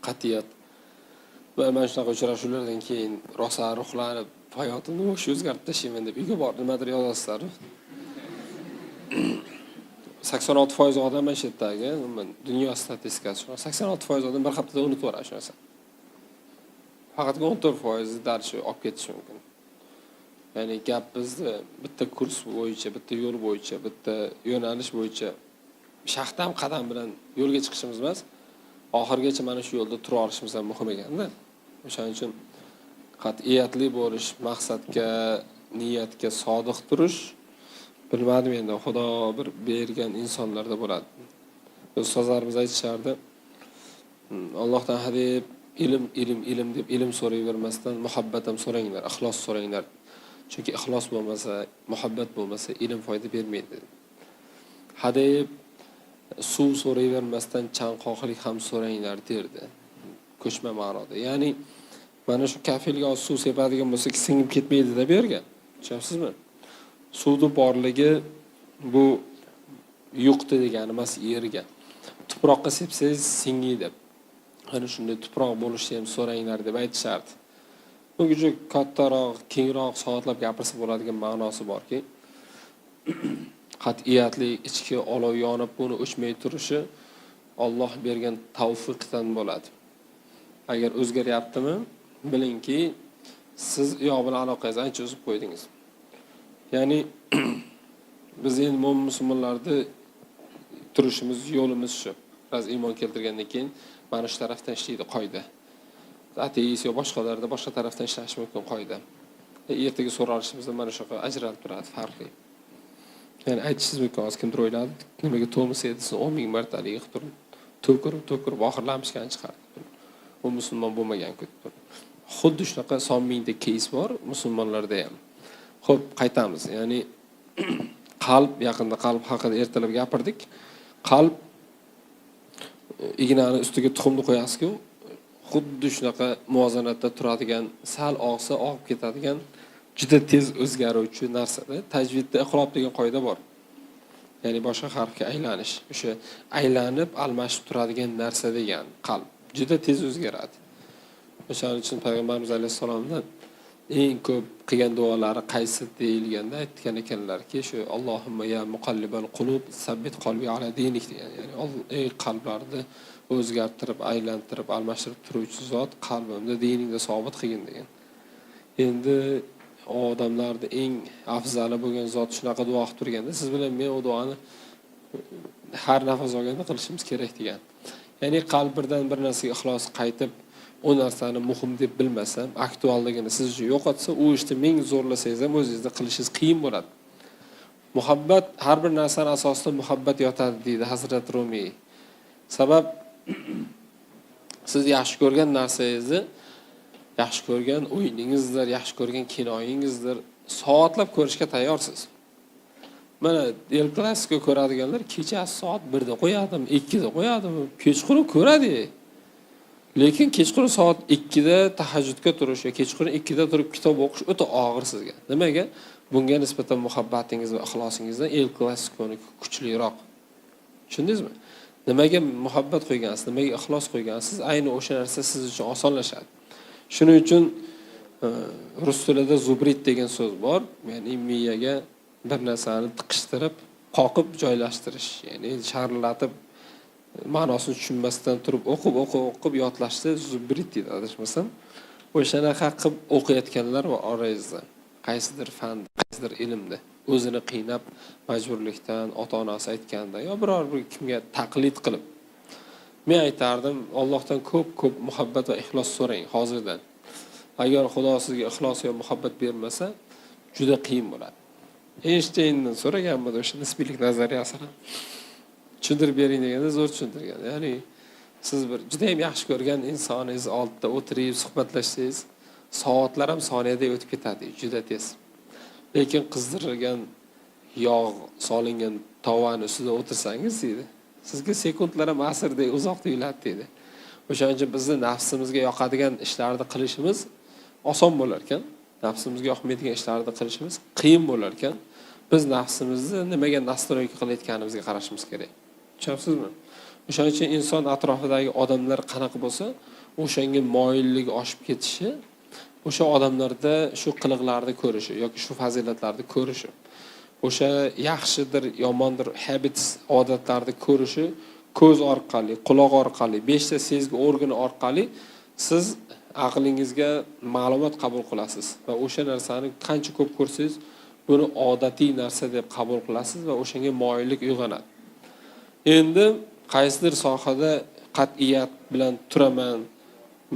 qat'iyat va mana shunaqa uchrashuvlardan keyin rosa ruhlanib hayotimni o'zgartirib tashlayman deb uyga borib nimadir yozasizlar. 86% odam mana shu yerdagi dunyo statistikasi shu. 86% odam bir haftada unutib yuboradi shu narsa. Faqat 14% darsni olib ketish mumkin. Ya'ni gap bizni bitta kurs bo'yicha, bitta yo'l bo'yicha, bitta yo'nalish bo'yicha shaxdam qadam bilan yo'lga chiqishimiz emas, oxirgacha mana shu yo'lda tura olishimiz ham muhim ekanda. O'shaning uchun qat'iyatli bo'lish, maqsadga, niyatga sodiq turish, bilmadim endi Xudo bir bergan insonlarda bo'ladi. Ustozlarimiz aytishardi, Allohdan hadeb ilm deb ilm so'rayvermasdan muhabbat ham so'ranglar, ixlos so'ranglar. Chunki ixlos bo'lmasa, muhabbat bo'lmasa ilm foyda bermaydi. Hadeb suv so'rayvermasdan chanqoqlik ham so'ranglar derdi. Ko'chma ma'noda. Ya'ni mana shu kafilga suv sepadigan bo'lsa, singib ketmaydi deb bergan. Tushunasizmi? Suvning borligi bu yo'qdi degani emas, yerga. Tuproqqa sepsangiz singiydi deb. Ana shunday tuproq bo'lishni ham so'ranglar deb aytishardi. Bunga juda kattaroq, kengroq soatlab gapirsa bo'ladigan ma'nosi borki, qat'iyatli ichki olov yonib buni o'chmay turishi Alloh bergan tavfiqdan bo'ladi. Agar o'zgaryaptimi, bilingki, siz yo'q bilan aloqangizni ancha uzib qo'ydingiz. Ya'ni biz endi mo'min musulmonlarni turishimiz, yo'limiz shu. Biz iymon keltirgandan keyin mana shu tarafdan ishlaydi qoida. Ateist yo boshqalarda boshqa tarafdan ishlash mumkin qoida. Ertaga so'ralishimizda mana shunaqa ajralib turadi farqli. Ya'ni aytishingiz mumkin, hozir kimdir o'yladi, nimaga Tomas Edison 10 ming martalik yig'ib turib, to'kirib oxirlamishgan chiqardi. U musulmon bo'lmagan-ku. Xuddi shunaqa son mingta case bor musulmonlarda ham. Xo'p, qaytamiz. Ya'ni qalb, yaqinda qalb haqida ertalab gapirdik. Qalb ignani ustiga tuxumni qo'yasiz-ku, xuddi shunaqa muvozanatda turadigan, sal og'sa og'ib ketadigan, juda tez o'zgaruvchi narsa-da. Tajvidda iqlob degan qoida bor. Ya'ni boshqa harfga aylanish. O'sha aylanib, almashib turadigan narsa degan qalb juda tez o'zgaradi. O'shaning uchun payg'ambarimiz alayhisolamdan eng ko'p qilgan duolari qaysi deyilganda aytgan ekanlarki, shu Allohumma ya muqallibal qulub sabbit qalbi ala dinik degan. Ya'ni ey qalblarni o'zgartirib, aylantirib, almashtirib turuvchi zot, qalbimda diningda sobit qilgin degan. Endi odamlarda eng afzali bo'lgan zot shunaqa duo qilib turganda, siz bilan men o duoni har nafas olganda qilishimiz kerak degan. Ya'ni qalbirdan bir narsaga ixlos qaytib, o narsani muhim deb bilmasam, aktualligini siz uchun yo'qotsa, u ishni ming zo'rlasangiz ham o'zingizda qilishingiz qiyin bo'ladi. Muhabbat, har bir narsaning asosida muhabbat yotadi deydi Hazrat Rumiy. Sabab siz yaxshi ko'rgan narsangizni, yaxshi ko'rgan o'yiningizdir, yaxshi ko'rgan kinoyingizdir, soatlab ko'rishga tayyorsiz. Mana El Clasico ko'radiganlar kechasi soat 1 da qo'yadimi, 2 da qo'yadimi, kechqurun ko'radi. Lekin kechqurun soat 2 da tahajjudga turish yoki kechqurun 2 da turib kitob o'qish o'ta og'ir sizga. Nimaga? Bunga nisbatan muhabbatingiz va ixlosingizdan El Clasico'ni kuchliroq. Tushundingizmi? Nimaga muhabbat qo'ygansiz, nimaga ixlos qo'ygansiz, ayni o'sha narsa siz uchun osonlashadi. Shuning uchun rus tilida zubrit degan so'z bor, ya'ni miyaga bir narsani tiqishtirib, qoqib joylashtirish, ya'ni sharlatib ma'nosini tushunmasdan turib o'qib yodlashni zubrit deydi adashmasam. O'shanaqa qilib o'qiyotganlar va orangizda qaysidir fan, qaysidir ilmda o'zini qiynab majburlikdan, ota-onasi aytganda yo biror bir kimga taqlid qilib. Men aytardim, Allohdan ko'p muhabbat va ixlos so'rang hozirdan. Agar Xudo sizga ixlos va muhabbat bermasa, juda qiyin bo'ladi. Einsteyndan so'raganman o'sha nisbiylik nazariyasini. Tushuntirib bering deganda zo'r tushuntirgan. Ya'ni siz bir juda ham yaxshi ko'rgan insoningiz oldida o'tirib suhbatlashsangiz, soatlar ham soniyada o'tib ketadi, juda tez. Lekin qizdirilgan yog' solingan tovani ustida o'tirsangiz deydi, sizga sekundlar ham asrdek uzoq tuyuladi deydi. O'shaning uchun bizni nafsimizga yoqadigan ishlarni qilishimiz oson bo'lar ekan, nafsimizga yoqmaydigan ishlarni qilishimiz qiyin bo'lar ekan. Biz nafsimizni nimaga nastroyga qilayotganimizga qarashimiz kerak. Tushunasizmi? O'shaning uchun inson atrofidagi odamlar qanaqa bo'lsa, o'shanga moyilligi oshib ketishi, o'sha odamlarda shu qiliqlarni ko'rishi yoki shu fazilatlarni ko'rishi, o'sha yaxshidir, yomondir habits, odatlarni ko'rishi ko'z orqali, quloq orqali, 5 ta sezgi organi orqali siz aqlingizga ma'lumot qabul qilasiz va o'sha narsani qancha ko'p ko'rsangiz, buni odatiy narsa deb qabul qilasiz va o'shanga moyillik uyg'onadi. Endi qaysidir sohada qat'iyat bilan turaman,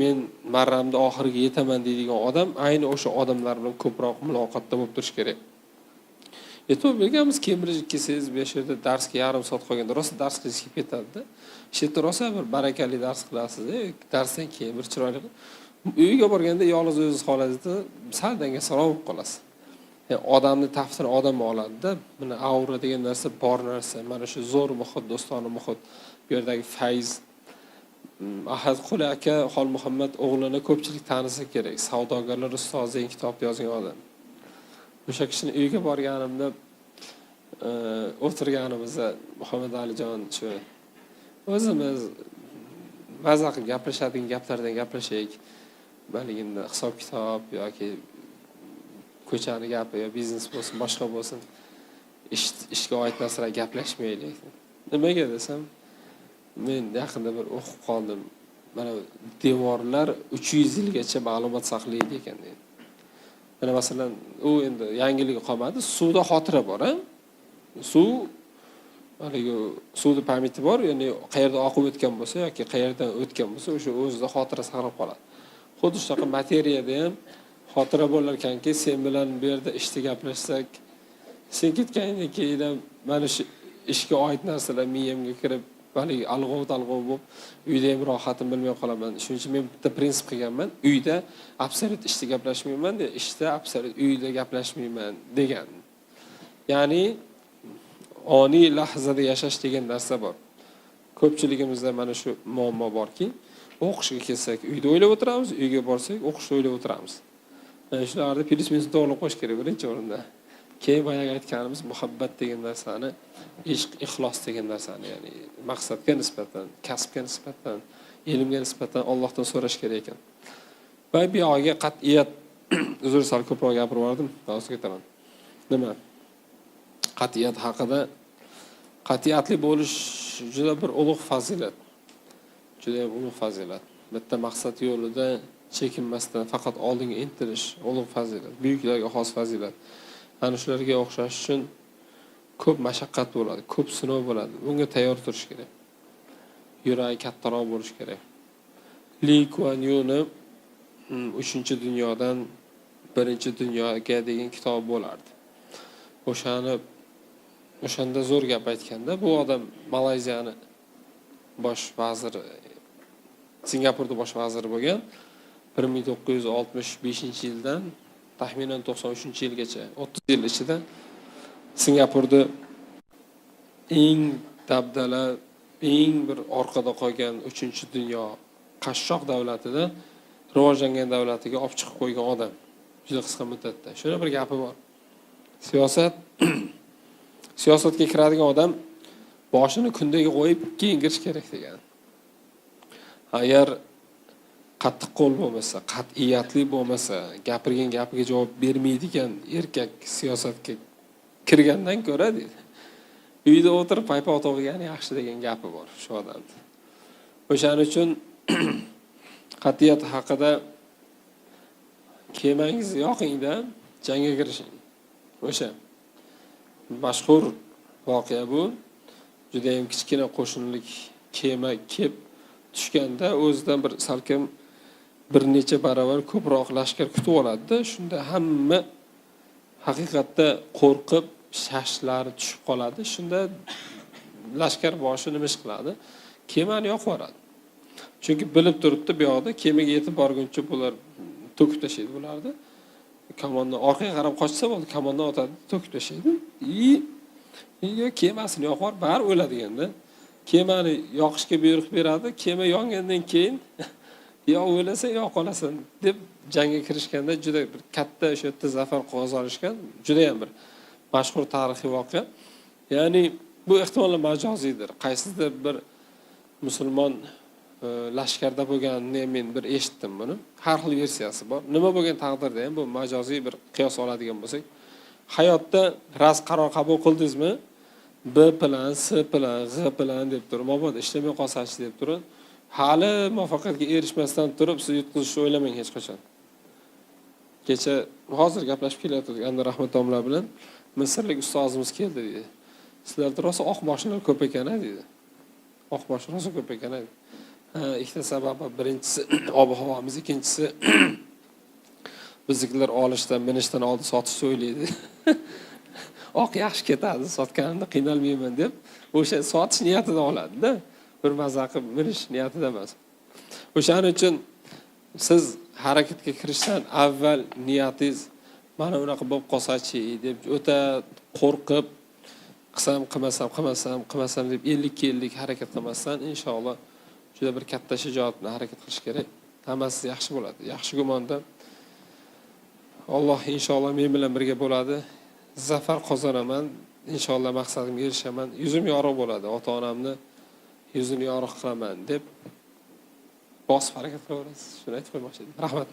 men marramda oxiriga yetaman deydigan odam ayni o'sha odamlar bilan ko'proq muloqotda bo'lib turish kerak. E'tibor berganmiz, Cambridge kelsangiz, 5 yerda darsga yarim soat qolganda rosa dars qilish kelib ketadi-da. Shu yerda rosa bir barakali dars qilasiz, darsdan keyin bir chiroyli. Uyga borganda yolg'iz o'zingiz qolasizda, sal dangasaro bo'lib qolasiz. Odamni tafsir odam oladi-da. Mana aura degan narsa bor narsa. Mana shu zo'r muhit, do'stona muhit, bu yerdagi fayz. Ahad Quli aka Xol Muhammad o'g'lini ko'pchilik tanisa kerak. Savdogarlar ustozi degan kitobni yozgan odam. O'sha kishini uyiga borganimda o'tirganimizda Muhammad Alijon shu o'zimiz maza qilib gaplashadigan gaplardan gaplashaylik. Baligimda hisob kitob yoki ko'chani gapi yo biznes bo'lsin, boshqa bo'lsin, ishga oid narsalar gaplashmaylik. Nimaga desam, men yaqinda bir o'qib qoldim. Mana devorlar 300 yilgacha ma'lumot saqlaydi ekan deydi. Mana masalan, u endi yangiligi qolmadi, suvda xotira bor, ha? Suv haligi suvning pamyati bor, ya'ni qayerda oqib o'tgan bo'lsa yoki qayerdan o'tgan bo'lsa, o'sha o'zida xotira saqlab qoladi. Xuddi shunaqa materiyada ham xotira bo'lar ekanki, sen bilan bu yerda ishda gaplashsak, sen ketgandan keyin mana shu ishga oid narsalar miyamga kirib, balki alg'ov-talg'ov bo'lib, uyda ham rohatim bilmay qolaman. Shuning uchun men bitta prinsip qilganman, uyda absolyut ishda gaplashmayman, ishda absolyut uyda gaplashmayman degan. Ya'ni oniy lahzada yashash degan narsa bor. Ko'pchiligimizda mana shu muammo borki, o'qishga kelsak uyda o'ylab o'tiramiz, uyga borsak o'qishda o'ylab o'tiramiz. Mana shularni plus-minus to'g'ri qo'yish kerak birinchi o'rinda. Keyin boyaga aytganimiz muhabbat degan narsani, ishq, ixlos degan narsani, ya'ni maqsadga nisbatan, kasbga nisbatan, ilmga nisbatan Allohdan so'rash kerak ekan. Va bu yo'g'iga qat'iyat uzr sal ko'proq gapirib yubordim, hozir ketaman. Nima? Qat'iyat haqida, qat'iyatli bo'lish juda bir ulug' fazilat. Juda ulug' fazilat. Bitta maqsad yo'lida chekinmasdan faqat oldinga intilish ulug' fazilat, buyuklarga xos fazilat. Ana shularga o'xshash uchun ko'p mashaqqat bo'ladi, ko'p sinov bo'ladi. Bunga tayyor turish kerak. Yuragi kattaroq bo'lish kerak. Li Kuan Yu'ni 3-dunyodan 1-dunyoga degan kitob bo'lardi. O'shanda zo'r gap aytganda, bu odam Malayziyani bosh vaziri, Singapurda bosh vaziri bo'lgan. 1965-yildan taxminan 93-yilgacha 30 yil ichida Singapurda eng dabdala, eng bir orqada qolgan 3-dunyo qashshoq davlatidan rivojlangan davlatiga olib chiqib qo'ygan odam. Juda qisqa muddatda. Shuna bir gapi bor. Siyosatga kiradigan odam boshini kundaga qo'yib keyin kirish kerak degan. Agar qattiq qo'l bo'lmasa, qat'iyatli bo'lmasa, gapirgan gapiga javob bermaydigan erkak siyosatga kirgandan ko'ra deydi, uyda o'tirib paypoq to'g'igani yaxshi degan gapi bor shu odamda. O'shaning uchun qat'iyat haqida kemangizni yoqingda jangga kirishing. O'sha mashhur voqea bu. Juda ham kichkina qo'shinlik kema kelib tushganda o'zidan bir salkam bir necha baravar ko'proq lashkar kutib oladi-da, shunda hamma haqiqatda qo'rqib, shashlari tushib qoladi. Shunda lashkar boshi nima ish qiladi? Kemani yoqib yuboradi. Chunki bilib turibdi, bu yoqda kemaga yetib borguncha bular to'kib tashlaydi bularni. Kamondan orqaga qarab qochsa bo'ldi, kamondan otadi, to'kib tashlaydi. Kemasini yoqib yuborib, bari o'ladiganda kemani yoqishga buyruq beradi. Kema yongandan keyin yo o'lasan, yo qolasan deb jangga kirishganda juda bir katta o'sha yerda zafar qozonishgan, juda ham bir mashhur tarixiy voqea. Ya'ni bu ehtimol majoziydir. Qaysidir bir musulmon lashkarda bo'lganini men bir eshitdim buni. Har xil versiyasi bor. Nima bo'lgan taqdirda ham bu majoziy bir qiyos oladigan bo'lsak, hayotda qaror qabul qildingizmi? B bilan, S bilan, G bilan deb turib, mabodo ishlamay qolsachi deb turib, hali muvaffaqiyatga erishmasdan turib siz yutqizishni o'ylamang hech qachon. Kecha hozir gaplashib kelayotgandik Anvar Rahmat domla bilan, Misrlik ustozimiz keldi dedi. Sizlarda rosa oq mashinalar ko'p ekan-a dedi. Oq mashina rosa ko'p ekan-a dedi. Ikkita sababi, birinchisi ob-havomiz, ikkinchisi biznikilar olishdan, minishdan oldin sotishni o'ylaydi. Oq yaxshi ketadi, sotganimda qiynalmayman deb, o'sha sotish niyatida oladi-da. Bir maza qilib minish niyatida emas. O'shaning uchun siz harakatga kirishdan avval niyatingiz mana unaqa bo'lib qolsachi deb o'ta qo'rqib qilmasam deb 50 harakat qilmasdan inshaalloh juda bir katta shijoat bilan harakat qilish kerak. Hammasi yaxshi bo'ladi. Yaxshi gumonda Alloh inshaalloh men bilan birga bo'ladi. Zafar qozonaman. Inshaalloh maqsadimga erishaman. Yuzim yorug' bo'ladi. Ota-onamni yuzini yorug' qilaman deb bosib harakat qilaverasiz. Shuni aytib qo'ymoqchi edim. Rahmat.